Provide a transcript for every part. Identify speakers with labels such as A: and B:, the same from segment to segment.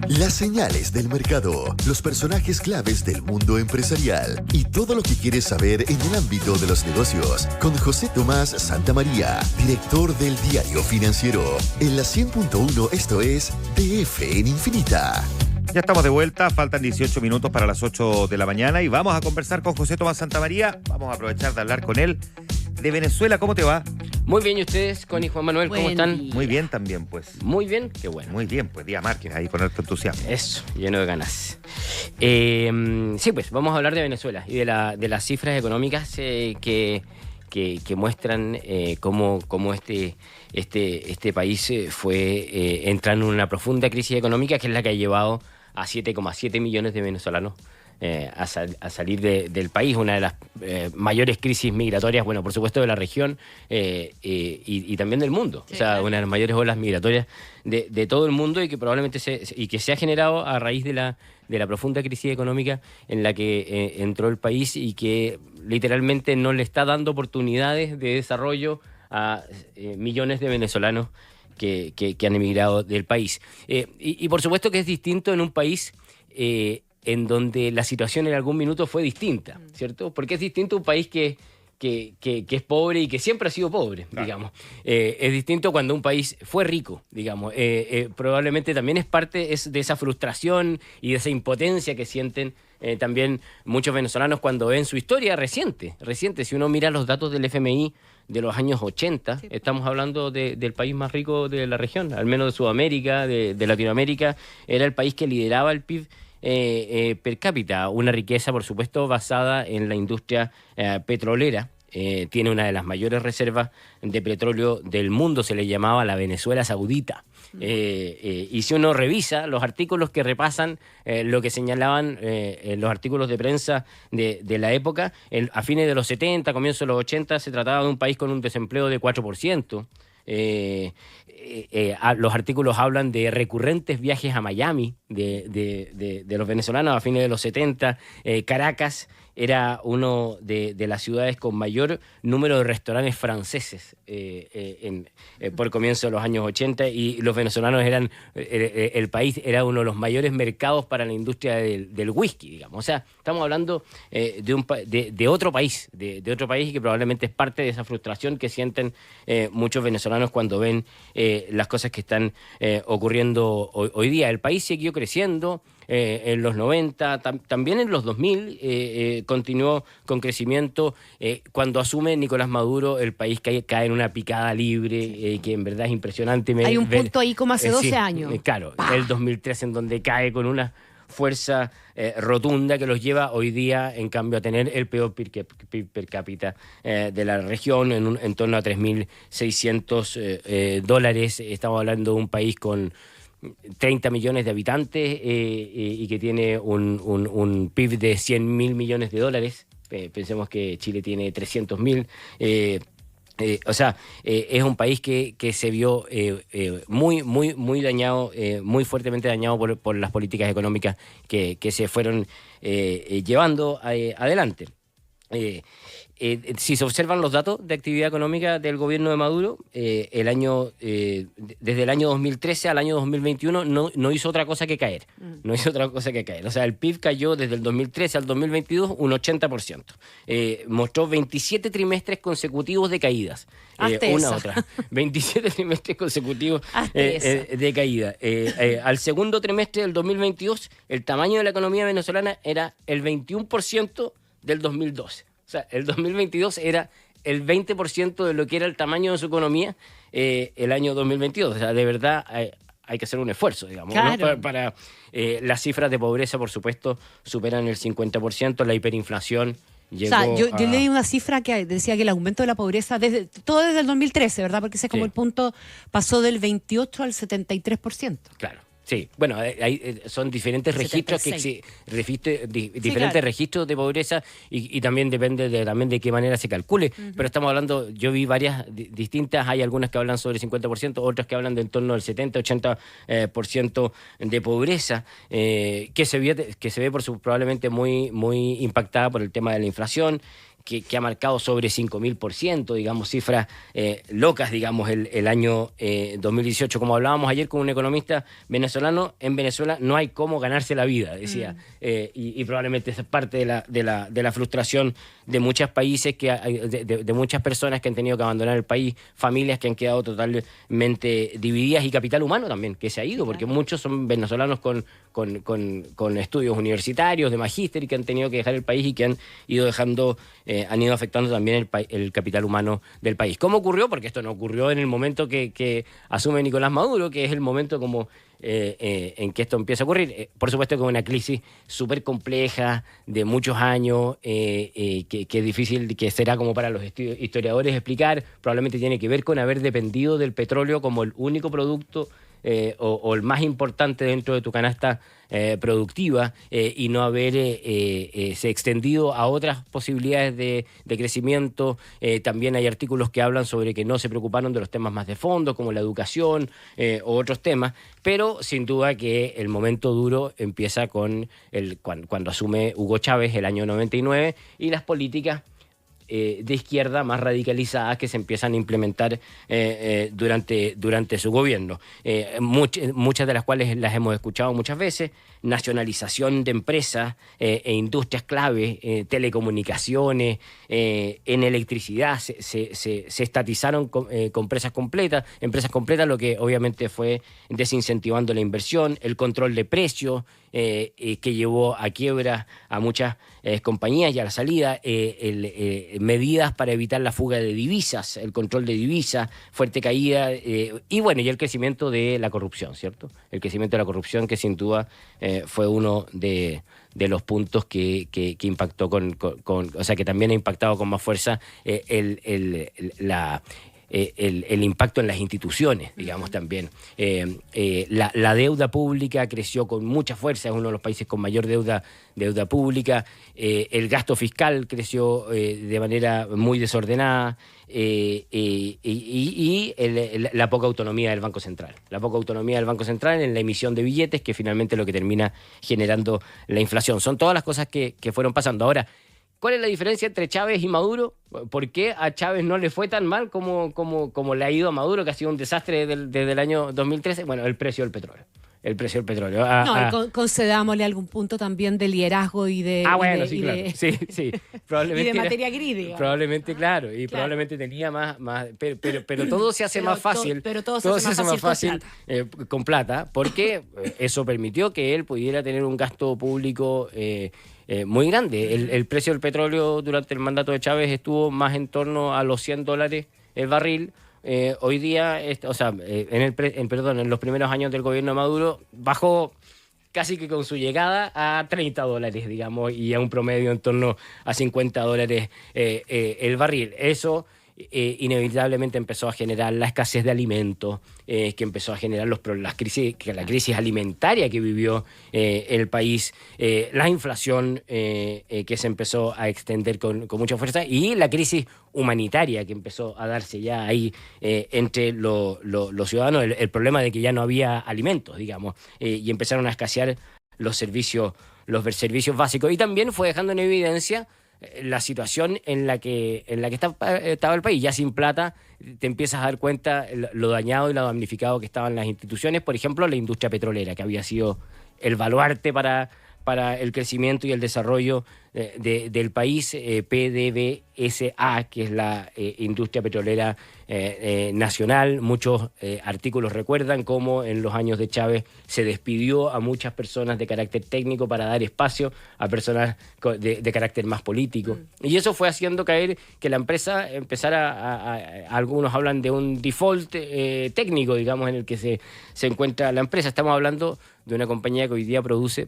A: Las señales del mercado, los personajes claves del mundo empresarial y todo lo que quieres saber en el ámbito de los negocios con José Tomás Santamaría, director del Diario Financiero. En la 100.1 esto es DF en Infinita.
B: Ya estamos de vuelta, faltan 18 minutos para las 8 de la mañana y vamos a conversar con José Tomás Santamaría. Vamos a aprovechar de hablar con él de Venezuela. ¿Cómo te va?
C: Muy bien, ¿y ustedes, Connie, Juan Manuel, cómo están?
B: Muy bien también, pues.
C: Muy bien, qué bueno.
B: Muy bien, pues Día Márquez, ahí con harto entusiasmo.
C: Eso, lleno de ganas. Sí, pues vamos a hablar de Venezuela y de las cifras económicas que muestran cómo este país fue entrando en una profunda crisis económica, que es la que ha llevado a 7,7 millones de venezolanos a salir del país, una de las mayores crisis migratorias, bueno, por supuesto de la región y también del mundo, sí, o sea, claro, una de las mayores olas migratorias de todo el mundo y que probablemente se ha generado a raíz de la profunda crisis económica en la que entró el país y que literalmente no le está dando oportunidades de desarrollo a millones de venezolanos que han emigrado del país. Y por supuesto que es distinto en un país en donde la situación en algún minuto fue distinta, ¿cierto? Porque es distinto un país que es pobre y que siempre ha sido pobre, claro, digamos. Es distinto cuando un país fue rico, digamos. Probablemente también es parte de esa frustración y de esa impotencia que sienten también muchos venezolanos cuando ven su historia reciente. Si uno mira los datos del FMI de los años 80, sí, estamos hablando del país más rico de la región, al menos de Sudamérica, de Latinoamérica. Era el país que lideraba el PIB per cápita, una riqueza, por supuesto, basada en la industria petrolera. Tiene una de las mayores reservas de petróleo del mundo, se le llamaba la Venezuela Saudita. Y si uno revisa los artículos que repasan lo que señalaban los artículos de prensa de la época, a fines de los 70, comienzos de los 80, se trataba de un país con un desempleo de 4%. Los artículos hablan de recurrentes viajes a Miami de los venezolanos a fines de los 70. Caracas era uno de las ciudades con mayor número de restaurantes franceses por comienzo de los años 80, y los venezolanos el país era uno de los mayores mercados para la industria del whisky, digamos. O sea, estamos hablando de otro país, de otro país que probablemente es parte de esa frustración que sienten muchos venezolanos cuando ven las cosas que están ocurriendo hoy día. El país siguió creciendo. En los 90, también en los 2000 continuó con crecimiento. Cuando asume Nicolás Maduro, el país cae en una picada libre, que en verdad es impresionante.
D: Hay un punto ahí como hace 12 años.
C: Claro, el 2003 en donde cae con una fuerza rotunda que los lleva hoy día, en cambio, a tener el peor PIB per cápita de la región, en torno a $3.600 dólares. Estamos hablando de un país con 30 millones de habitantes y que tiene un PIB de 100.000 millones de dólares. Pensemos que Chile tiene 300.000. O sea, es un país que se vio muy dañado, muy fuertemente dañado por las políticas económicas que se fueron llevando adelante. Si se observan los datos de actividad económica del gobierno de Maduro, desde el año 2013 al año 2021 no hizo otra cosa que caer. No hizo otra cosa que caer. O sea, el PIB cayó desde el 2013 al 2022 un 80%. Mostró 27 trimestres consecutivos de caídas. Una otra. 27 trimestres consecutivos de caída. Al segundo trimestre del 2022, el tamaño de la economía venezolana era el 21% del 2012. O sea, el 2022 era el 20% de lo que era el tamaño de su economía el año 2022. O sea, de verdad hay que hacer un esfuerzo, digamos, claro, ¿no? Para las cifras de pobreza, por supuesto, superan el 50%, la hiperinflación llegó.
D: O sea, yo leí una cifra que decía que el aumento de la pobreza, desde el 2013, ¿verdad? Porque ese es como el punto, pasó del 28 al 73%.
C: Claro. Sí, bueno, son diferentes registros registros de pobreza y también depende de qué manera se calcule. Pero estamos hablando, yo vi varias distintas, hay algunas que hablan sobre 50%, otras que hablan de en torno al 70-80% de pobreza, que se ve probablemente muy impactada por el tema de la inflación, que ha marcado sobre 5.000%, digamos, cifras locas, digamos, el año 2018. Como hablábamos ayer con un economista venezolano, en Venezuela no hay cómo ganarse la vida, decía. Y probablemente esa es parte de la frustración de muchos países, de muchas personas que han tenido que abandonar el país, familias que han quedado totalmente divididas y capital humano también, que se ha ido, porque muchos son venezolanos con estudios universitarios, de magíster, y que han tenido que dejar el país y que han ido afectando también el capital humano del país. ¿Cómo ocurrió? Porque esto no ocurrió en el momento que asume Nicolás Maduro, que es el momento como en que esto empieza a ocurrir. Por supuesto que es una crisis súper compleja, de muchos años, que es difícil, que será como para los historiadores explicar. Probablemente tiene que ver con haber dependido del petróleo como el único producto o el más importante dentro de tu canasta productiva, y no haber se extendido a otras posibilidades de crecimiento. También hay artículos que hablan sobre que no se preocuparon de los temas más de fondo, como la educación o otros temas, pero sin duda que el momento duro empieza con cuando asume Hugo Chávez el año 99 y las políticas de izquierda más radicalizadas que se empiezan a implementar durante su gobierno. Muchas de las cuales las hemos escuchado muchas veces: nacionalización de empresas e industrias clave, telecomunicaciones, en electricidad, se estatizaron con empresas completas, lo que obviamente fue desincentivando la inversión, el control de precios, que llevó a quiebra a muchas compañías y a la salida, medidas para evitar la fuga de divisas, el control de divisas, fuerte caída, y bueno, y el crecimiento de la corrupción, ¿cierto? El crecimiento de la corrupción, que sin duda fue uno de los puntos que impactó o sea, que también ha impactado con más fuerza el impacto en las instituciones, digamos, también. La deuda pública creció con mucha fuerza, es uno de los países con mayor deuda pública. El gasto fiscal creció de manera muy desordenada, y la poca autonomía del Banco Central. La poca autonomía del Banco Central en la emisión de billetes, que finalmente es lo que termina generando la inflación. Son todas las cosas que fueron pasando. Ahora, ¿cuál es la diferencia entre Chávez y Maduro? ¿Por qué a Chávez no le fue tan mal como le ha ido a Maduro, que ha sido un desastre desde el año 2013? Bueno, el precio del petróleo. Y
D: concedámosle algún punto también de liderazgo y de...
C: Bueno, sí, claro. Sí. Probablemente
D: y de materia gris, digamos.
C: Probablemente, claro. Y probablemente tenía más... Pero todo se hace más fácil.
D: Pero todo se hace más fácil
C: con plata, porque eso permitió que él pudiera tener un gasto público muy grande. El precio del petróleo durante el mandato de Chávez estuvo más en torno a los $100 el barril. Hoy día, en los primeros años del gobierno de Maduro, bajó casi que con su llegada a $30, digamos, y a un promedio en torno a $50 el barril. Eso inevitablemente empezó a generar la escasez de alimentos, que empezó a generar la crisis alimentaria que vivió el país, la inflación que se empezó a extender con mucha fuerza, y la crisis humanitaria que empezó a darse ya ahí entre los ciudadanos, el problema de que ya no había alimentos, digamos, y empezaron a escasear los servicios básicos. Y también fue dejando en evidencia la situación en la que estaba el país. Ya sin plata te empiezas a dar cuenta lo dañado y lo damnificado que estaban las instituciones. Por ejemplo, la industria petrolera, que había sido el baluarte para el crecimiento y el desarrollo del país. PDVSA, que es la industria petrolera nacional. Muchos artículos recuerdan cómo en los años de Chávez se despidió a muchas personas de carácter técnico para dar espacio a personas de carácter más político. Y eso fue haciendo caer que la empresa empezara algunos hablan de un default técnico, digamos, en el que se encuentra la empresa. Estamos hablando de una compañía que hoy día produce,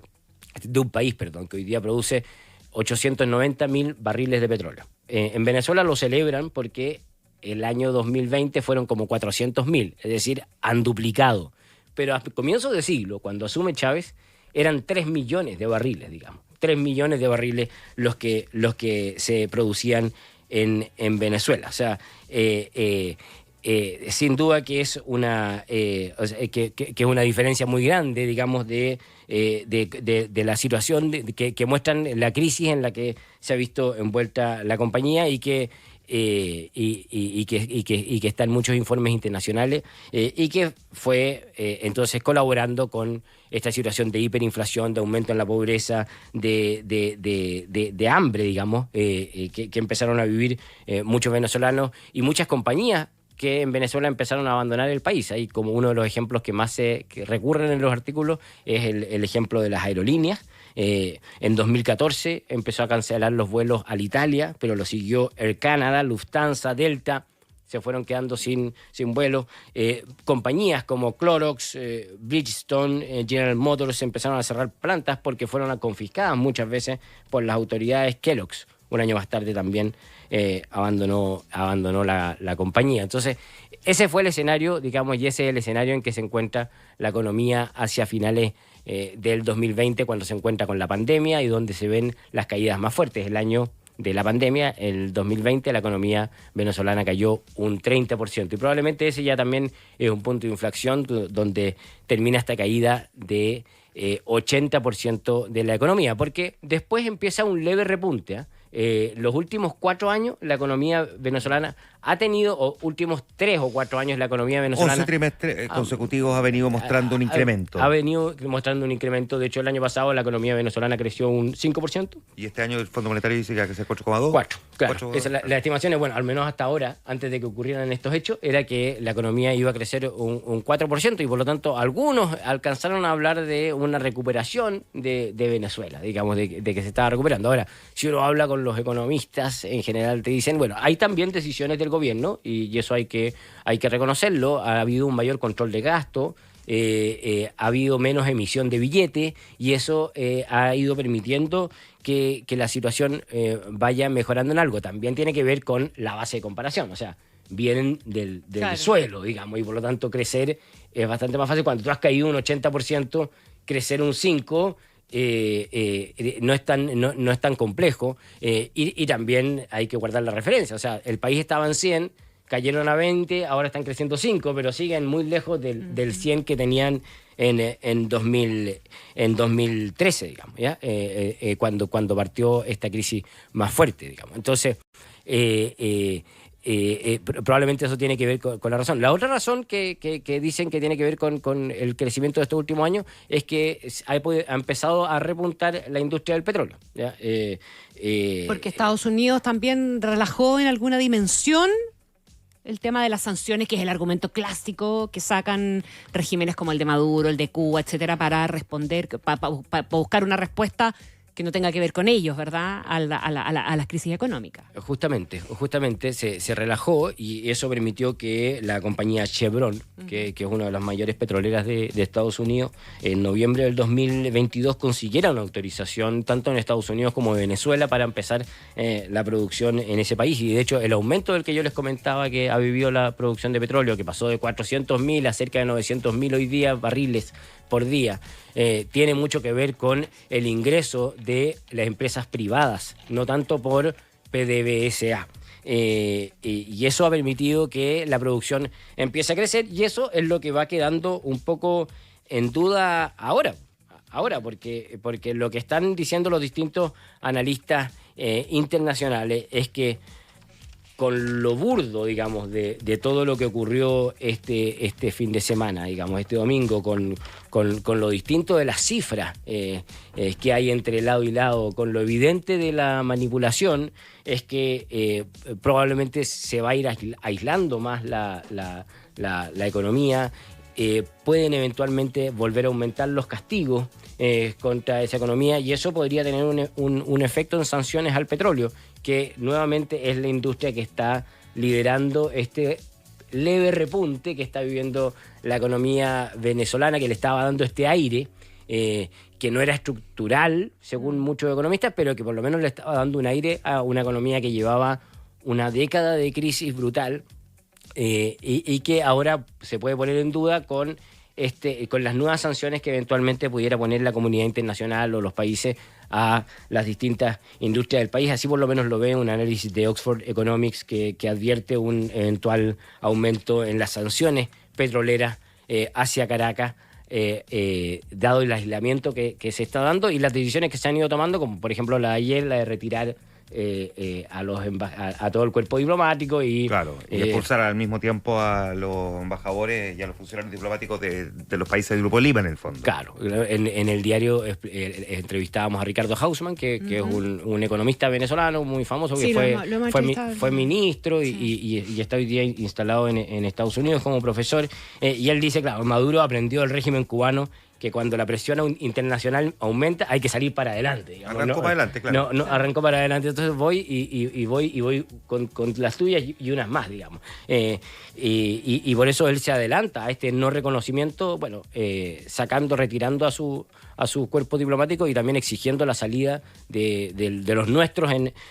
C: de un país, perdón, que hoy día produce 890.000 barriles de petróleo. En Venezuela lo celebran porque el año 2020 fueron como 400.000, es decir, han duplicado. Pero a comienzos de siglo, cuando asume Chávez, eran 3 millones de barriles, digamos. 3 millones de barriles los que se producían en Venezuela. O sea, sin duda que es que es una diferencia muy grande, digamos, de la situación que muestran la crisis en la que se ha visto envuelta la compañía y que está en muchos informes internacionales y que fue entonces colaborando con esta situación de hiperinflación, de aumento en la pobreza, de hambre, digamos, que empezaron a vivir muchos venezolanos y muchas compañías que en Venezuela empezaron a abandonar el país. Ahí como uno de los ejemplos que más que recurren en los artículos es el ejemplo de las aerolíneas. En 2014 empezó a cancelar los vuelos al Italia, pero lo siguió Air Canada, Lufthansa, Delta, se fueron quedando sin vuelo. Compañías como Clorox, Bridgestone, General Motors empezaron a cerrar plantas porque fueron confiscadas muchas veces por las autoridades. Kellogg's, un año más tarde también abandonó la compañía. Entonces, ese fue el escenario, digamos, y ese es el escenario en que se encuentra la economía hacia finales del 2020, cuando se encuentra con la pandemia y donde se ven las caídas más fuertes. El año de la pandemia, el 2020, la economía venezolana cayó un 30%. Y probablemente ese ya también es un punto de inflexión donde termina esta caída de 80% de la economía, porque después empieza un leve repunte. Los últimos 4 años la economía venezolana ha tenido, o últimos 3 o 4 años la economía venezolana...
B: 11 trimestres consecutivos ha venido mostrando un incremento.
C: Ha venido mostrando un incremento. De hecho, el año pasado la economía venezolana creció un 5%.
B: Y este año el Fondo Monetario dice que va a crecer 4,2.
C: 4, claro. La estimación es, bueno, al menos hasta ahora, antes de que ocurrieran estos hechos, era que la economía iba a crecer un 4% y por lo tanto algunos alcanzaron a hablar de una recuperación de Venezuela, digamos, de que se estaba recuperando. Ahora, si uno habla con los economistas, en general te dicen, bueno, hay también decisiones del gobierno y eso hay que reconocerlo. Ha habido un mayor control de gasto, ha habido menos emisión de billetes y eso ha ido permitiendo que la situación vaya mejorando en algo. También tiene que ver con la base de comparación, o sea, vienen del
D: Claro.
C: suelo, digamos, y por lo tanto crecer es bastante más fácil. Cuando tú has caído un 80%, crecer un 5%, no es tan complejo, y también hay que guardar la referencia. O sea, el país estaba en 100, cayeron a 20, ahora están creciendo 5, pero siguen muy lejos del 100 que tenían en 2013, digamos, ¿ya? Cuando partió esta crisis más fuerte, digamos. Entonces, probablemente eso tiene que ver con la razón. La otra razón que dicen que tiene que ver con el crecimiento de estos últimos años es que ha empezado a repuntar la industria del petróleo, ¿ya?
D: Porque Estados Unidos también relajó en alguna dimensión el tema de las sanciones, que es el argumento clásico que sacan regímenes como el de Maduro, el de Cuba, etcétera, para responder, para buscar una respuesta que no tenga que ver con ellos, ¿verdad?, a las crisis económicas.
C: Justamente se relajó y eso permitió que la compañía Chevron, que es una de las mayores petroleras de Estados Unidos, en noviembre del 2022 consiguiera una autorización tanto en Estados Unidos como en Venezuela para empezar la producción en ese país. Y de hecho el aumento del que yo les comentaba que ha vivido la producción de petróleo, que pasó de 400.000 a cerca de 900.000 hoy día barriles por día, tiene mucho que ver con el ingreso de las empresas privadas, no tanto por PDVSA. Y eso ha permitido que la producción empiece a crecer y eso es lo que va quedando un poco en duda ahora, porque lo que están diciendo los distintos analistas internacionales es que con lo burdo, digamos, de todo lo que ocurrió este fin de semana, digamos, este domingo, con lo distinto de las cifras que hay entre lado y lado, con lo evidente de la manipulación, es que probablemente se va a ir aislando más la economía. Pueden eventualmente volver a aumentar los castigos contra esa economía y eso podría tener un efecto en sanciones al petróleo, que nuevamente es la industria que está liderando este leve repunte que está viviendo la economía venezolana, que le estaba dando este aire que no era estructural, según muchos economistas, pero que por lo menos le estaba dando un aire a una economía que llevaba una década de crisis brutal, y que ahora se puede poner en duda con con las nuevas sanciones que eventualmente pudiera poner la comunidad internacional o los países a las distintas industrias del país. Así por lo menos lo ve un análisis de Oxford Economics que advierte un eventual aumento en las sanciones petroleras hacia Caracas, dado el aislamiento que se está dando y las decisiones que se han ido tomando, como por ejemplo la de ayer, la de retirar a todo el cuerpo diplomático y
B: expulsar al mismo tiempo a los embajadores y a los funcionarios diplomáticos de los países del Grupo Lima, en el fondo.
C: Claro, en el diario entrevistábamos a Ricardo Hausmann, que es un economista venezolano muy famoso, que fue ministro y está hoy día instalado en Estados Unidos como profesor, y él dice, claro, Maduro aprendió del régimen cubano que cuando la presión internacional aumenta hay que salir para adelante. Digamos.
B: Arrancó para adelante, claro.
C: No, arrancó para adelante, entonces voy con las tuyas y unas más, digamos. Y por eso él se adelanta a este no reconocimiento, bueno, retirando a su cuerpo diplomático y también exigiendo la salida de los nuestros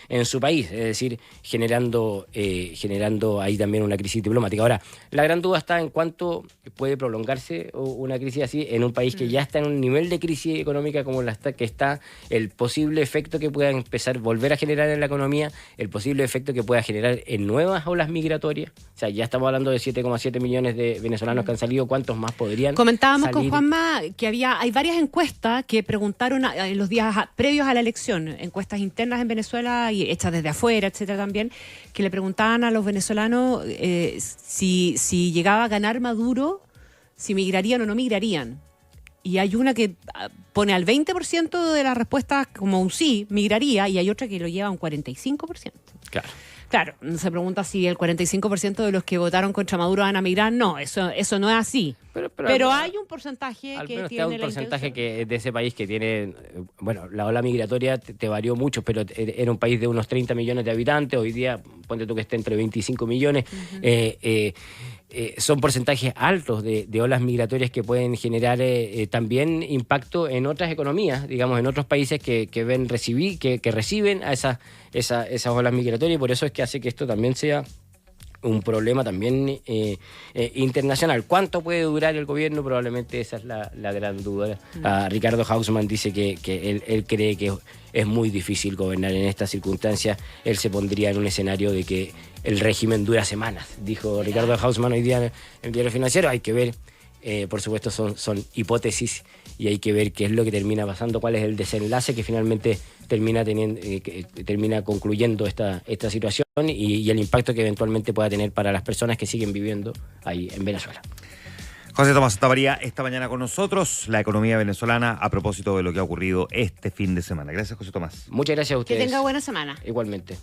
C: en su país, es decir, generando ahí también una crisis diplomática. Ahora, la gran duda está en cuánto puede prolongarse una crisis así en un país que ya está en un nivel de crisis económica como que está, el posible efecto que pueda empezar a volver a generar en la economía, el posible efecto que pueda generar en nuevas olas migratorias. O sea, ya estamos hablando de 7,7 millones de venezolanos que han salido. ¿Cuántos más podrían
D: Comentábamos
C: salir?
D: con Juanma que hay varias encuestas que preguntaron en los días previos a la elección, encuestas internas en Venezuela y hechas desde afuera, etcétera también, que le preguntaban a los venezolanos si llegaba a ganar Maduro, si migrarían o no migrarían. Y hay una que pone al 20% de las respuestas como un sí, migraría, y hay otra que lo lleva a un 45%. Claro, se pregunta si el 45% de los que votaron contra Maduro van a migrar. No, eso no es así. Pero hay un porcentaje
C: al
D: que
C: menos
D: tiene
C: un porcentaje que de ese país que tiene, bueno, la ola migratoria te varió mucho, pero era un país de unos 30 millones de habitantes, hoy día ponte tú que esté entre 25 millones. Son porcentajes altos de olas migratorias que pueden generar también impacto en otras economías, digamos, en otros países que reciben a esas olas migratorias, y por eso es que hace que esto también sea un problema también internacional. ¿Cuánto puede durar el gobierno? Probablemente esa es la gran duda. Ricardo Hausmann dice que él cree que es muy difícil gobernar en estas circunstancias. Él se pondría en un escenario de que el régimen dura semanas, dijo Ricardo Hausmann hoy día en el Diario Financiero. Hay que ver, por supuesto son hipótesis y hay que ver qué es lo que termina pasando, cuál es el desenlace que finalmente termina concluyendo esta situación y el impacto que eventualmente pueda tener para las personas que siguen viviendo ahí en Venezuela.
B: José Tomás Santamaría esta mañana con nosotros, la economía venezolana, a propósito de lo que ha ocurrido este fin de semana. Gracias, José Tomás.
C: Muchas gracias a ustedes.
D: Que tenga buena semana.
C: Igualmente.